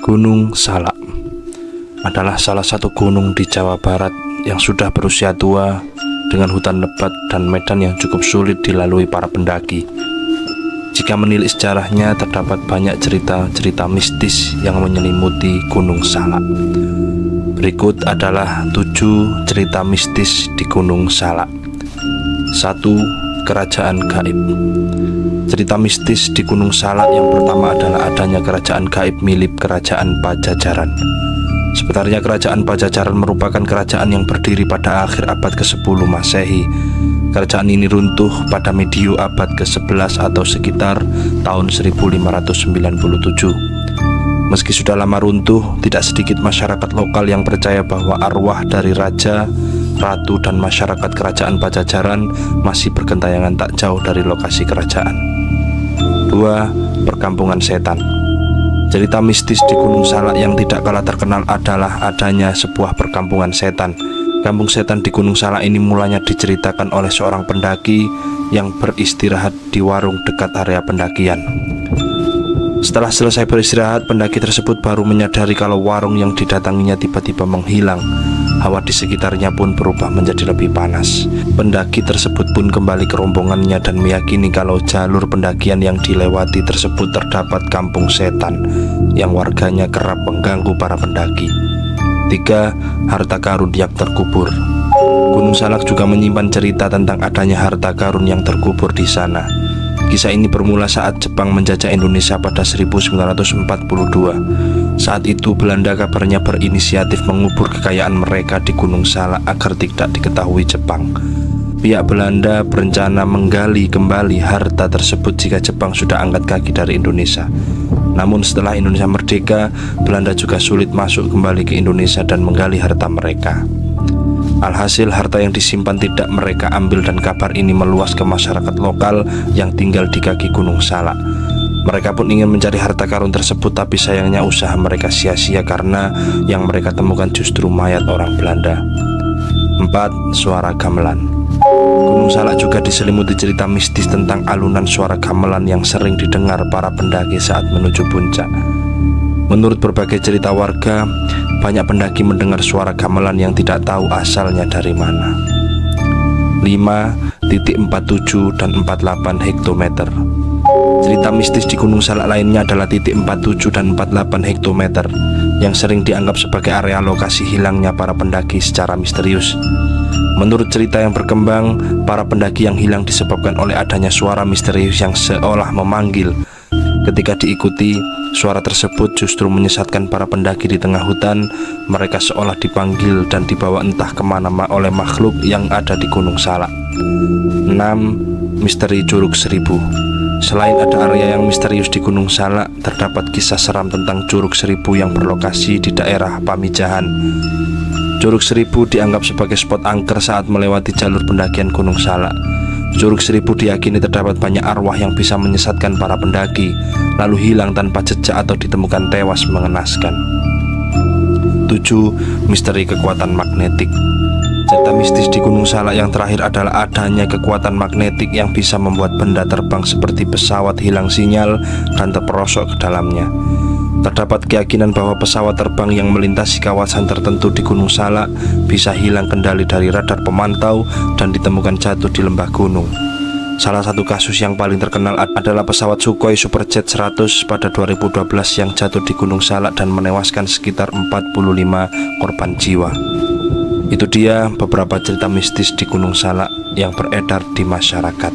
Gunung Salak adalah salah satu gunung di Jawa Barat yang sudah berusia tua dengan hutan lebat dan medan yang cukup sulit dilalui para pendaki. Jika menilik sejarahnya, terdapat banyak cerita-cerita mistis yang menyelimuti Gunung Salak. Berikut adalah 7 cerita mistis di Gunung Salak. 1. Kerajaan gaib. Cerita mistis di Gunung Salak yang pertama adalah adanya kerajaan gaib milik Kerajaan Pajajaran. Sebenarnya Kerajaan Pajajaran merupakan kerajaan yang berdiri pada akhir abad ke-10 Masehi. Kerajaan ini runtuh pada medio abad ke-11 atau sekitar tahun 1597. Meski sudah lama runtuh, tidak sedikit masyarakat lokal yang percaya bahwa arwah dari raja, ratu, dan masyarakat Kerajaan Pajajaran masih bergentayangan tak jauh dari lokasi kerajaan. 2. Perkampungan setan. Cerita mistis di Gunung Salak yang tidak kalah terkenal adalah adanya sebuah perkampungan setan. Kampung setan di Gunung Salak ini mulanya diceritakan oleh seorang pendaki yang beristirahat di warung dekat area pendakian. Setelah selesai beristirahat, pendaki tersebut baru menyadari kalau warung yang didatanginya tiba-tiba menghilang. Hawa di sekitarnya pun berubah menjadi lebih panas. Pendaki tersebut pun kembali ke rombongannya dan meyakini kalau jalur pendakian yang dilewati tersebut terdapat kampung setan yang warganya kerap mengganggu para pendaki. 3. Harta karun yang terkubur. Gunung Salak juga menyimpan cerita tentang adanya harta karun yang terkubur di sana. Kisah ini bermula saat Jepang menjajah Indonesia pada 1942. Saat itu Belanda kabarnya berinisiatif mengubur kekayaan mereka di Gunung Salak agar tidak diketahui Jepang. Pihak Belanda berencana menggali kembali harta tersebut jika Jepang sudah angkat kaki dari Indonesia. Namun setelah Indonesia merdeka, Belanda juga sulit masuk kembali ke Indonesia dan menggali harta mereka. Alhasil harta yang disimpan tidak mereka ambil dan kabar ini meluas ke masyarakat lokal yang tinggal di kaki Gunung Salak. Mereka pun ingin mencari harta karun tersebut, tapi sayangnya usaha mereka sia-sia karena yang mereka temukan justru mayat orang Belanda. 4. Suara gamelan. Gunung Salak juga diselimuti cerita mistis tentang alunan suara gamelan yang sering didengar para pendaki saat menuju puncak. Menurut berbagai cerita warga, banyak pendaki mendengar suara gamelan yang tidak tahu asalnya dari mana. 5.47 dan 48 hektometer. Cerita mistis di Gunung Salak lainnya adalah titik 47 dan 48 hektometer yang sering dianggap sebagai area lokasi hilangnya para pendaki secara misterius. Menurut cerita yang berkembang, para pendaki yang hilang disebabkan oleh adanya suara misterius yang seolah memanggil. Ketika diikuti, suara tersebut justru menyesatkan para pendaki di tengah hutan. Mereka seolah dipanggil dan dibawa entah kemana oleh makhluk yang ada di Gunung Salak. 6. Misteri Curug Seribu. Selain ada area yang misterius di Gunung Salak, terdapat kisah seram tentang Curug Seribu yang berlokasi di daerah Pamijahan. Curug Seribu dianggap sebagai spot angker saat melewati jalur pendakian Gunung Salak. Curug Seribu diyakini terdapat banyak arwah yang bisa menyesatkan para pendaki, lalu hilang tanpa jejak atau ditemukan tewas mengenaskan. 7. Misteri kekuatan magnetik. Cerita mistis di Gunung Salak yang terakhir adalah adanya kekuatan magnetik yang bisa membuat benda terbang seperti pesawat hilang sinyal dan terperosok ke dalamnya. Terdapat keyakinan bahwa pesawat terbang yang melintasi kawasan tertentu di Gunung Salak bisa hilang kendali dari radar pemantau dan ditemukan jatuh di lembah gunung. Salah satu kasus yang paling terkenal adalah pesawat Sukhoi Superjet 100 pada 2012 yang jatuh di Gunung Salak dan menewaskan sekitar 45 korban jiwa. Itu dia beberapa cerita mistis di Gunung Salak yang beredar di masyarakat.